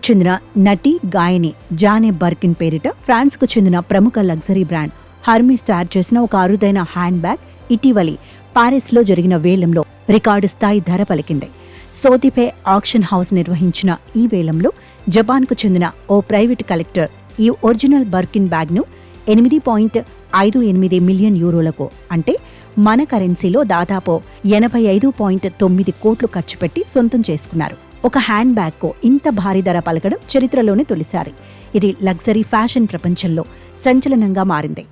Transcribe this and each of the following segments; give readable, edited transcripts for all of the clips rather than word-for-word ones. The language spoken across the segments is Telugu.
చెందిన నటి గాయని జానే బర్కిన్ పేరిట ఫ్రాన్స్కు చెందిన ప్రముఖ లగ్జరీ బ్రాండ్ హర్మీస్ తయారు చేసిన ఒక అరుదైన హ్యాండ్ బ్యాగ్ ఇటీవలి పారిస్లో జరిగిన వేలంలో రికార్డు స్థాయి ధర పలికింది. సోతిపే ఆక్షన్ హౌస్ నిర్వహించిన ఈ వేలంలో జపాన్కు చెందిన ఓ ప్రైవేట్ కలెక్టర్ ఈ ఒరిజినల్ బర్కిన్ బ్యాగ్ను 8.58 మిలియన్ యూరోలకు, అంటే మన కరెన్సీలో దాదాపు 85.9 కోట్లు ఖర్చు పెట్టి సొంతం చేసుకున్నారు. ఒక హ్యాండ్ బ్యాగ్కు ఇంత భారీ ధర పలకడం చరిత్రలోనే తొలిసారి. ఇది లగ్జరీ ఫ్యాషన్ ప్రపంచంలో సంచలనంగా మారింది.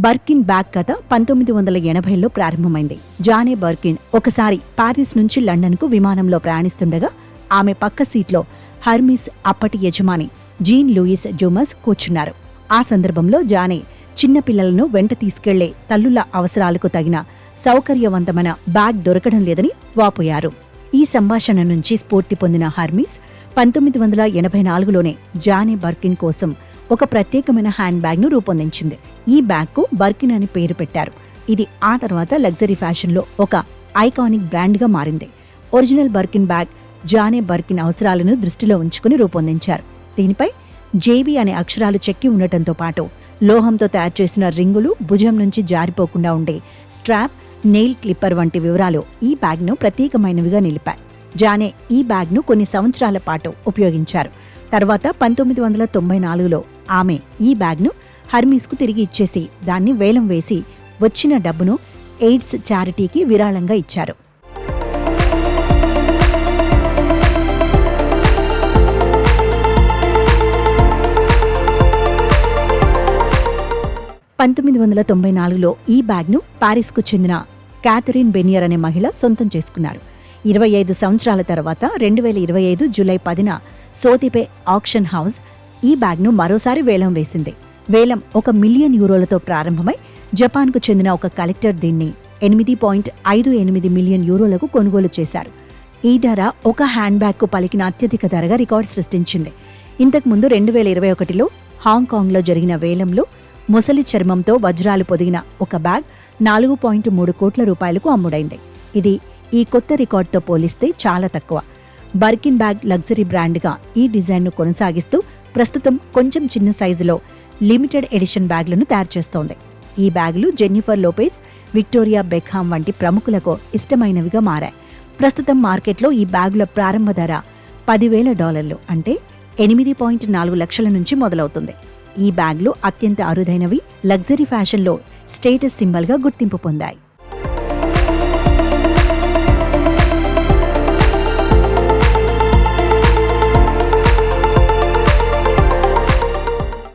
బర్కిన్ బ్యాగ్ కథ 1980లో ప్రారంభమైంది. జానే బర్కిన్ ఒకసారి పారిస్ నుంచి లండన్కు విమానంలో ప్రయాణిస్తుండగా ఆమె పక్క సీట్లో హర్మీస్ అప్పటి యజమాని జీన్ లూయిస్ జూమస్ కూర్చున్నారు. ఆ సందర్భంలో జానే చిన్నపిల్లలను వెంట తీసుకెళ్లే తల్లుల అవసరాలకు తగిన సౌకర్యవంతమైన బ్యాగ్ దొరకడం లేదని వాపోయారు. ఈ సంభాషణ నుంచి స్ఫూర్తి పొందిన హర్మీస్ 1984లోనే జానే బర్కిన్ కోసం ఒక ప్రత్యేకమైన హ్యాండ్ బ్యాగ్ను రూపొందించింది. ఈ బ్యాగ్కు బర్కిన్ అని పేరు పెట్టారు. ఇది ఆ తర్వాత లగ్జరీ ఫ్యాషన్లో ఒక ఐకానిక్ బ్రాండ్గా మారింది. ఒరిజినల్ బర్కిన్ బ్యాగ్ జానే బర్కిన్ అవసరాలను దృష్టిలో ఉంచుకుని రూపొందించారు. దీనిపై జేబీ అనే అక్షరాలు చెక్కి ఉండటంతో పాటు లోహంతో తయారు చేసిన రింగులు, భుజం నుంచి జారిపోకుండా ఉండే స్ట్రాప్, నెయిల్ క్లిప్పర్ వంటి వివరాలు ఈ బ్యాగ్ను ప్రత్యేకమైనవిగా నిలిపాయి. జానే ఈ బ్యాగ్ను కొన్ని సంవత్సరాల పాటు ఉపయోగించారు. తర్వాత 1994లో ఆమె ఈ బ్యాగ్ను హర్మీస్కు తిరిగి ఇచ్చేసి దాన్ని వేలం వేసి వచ్చిన డబ్బును ఎయిడ్స్ చారిటీకి విరాళంగా ఇచ్చారు. ఈ బ్యాగ్ను పారిస్కు చెందిన క్యాథరిన్ బెనియర్ అనే మహిళ సొంతం చేసుకున్నారు. 25 సంవత్సరాల తర్వాత 2025 జూలై 10న సోతిపే ఆక్షన్ హౌస్ ఈ బ్యాగ్ను మరోసారి వేలం వేసింది. వేలం 1 మిలియన్ యూరోలతో ప్రారంభమై జపాన్కు చెందిన ఒక కలెక్టర్ దీన్ని 8.58 మిలియన్ యూరోలకు కొనుగోలు చేశారు. ఈ ధర ఒక హ్యాండ్ బ్యాగ్కు పలికిన అత్యధిక ధరగా రికార్డు సృష్టించింది. ఇంతకుముందు 2021లో హాంకాంగ్లో జరిగిన వేలంలో ముసలి చర్మంతో వజ్రాలు పొదిగిన ఒక బ్యాగ్ 4.3 కోట్ల రూపాయలకు అమ్ముడైంది. ఇది ఈ కొత్త రికార్డుతో పోలిస్తే చాలా తక్కువ. బర్కిన్ బ్యాగ్ లగ్జరీ బ్రాండ్గా ఈ డిజైన్ను కొనసాగిస్తూ ప్రస్తుతం కొంచెం చిన్న సైజులో లిమిటెడ్ ఎడిషన్ బ్యాగ్లను తయారు చేస్తోంది. ఈ బ్యాగులు జెన్నిఫర్ లోపెజ్, విక్టోరియా బెక్హామ్ వంటి ప్రముఖులకు ఇష్టమైనవిగా మారాయి. ప్రస్తుతం మార్కెట్లో ఈ బ్యాగుల ప్రారంభ ధర $10,000, అంటే 8.4 లక్షల నుంచి మొదలవుతుంది. ఈ బ్యాగ్లు అత్యంత అరుదైనవి, లగ్జరీ ఫ్యాషన్లో స్టేటస్ సింబల్గా గుర్తింపు పొందాయి.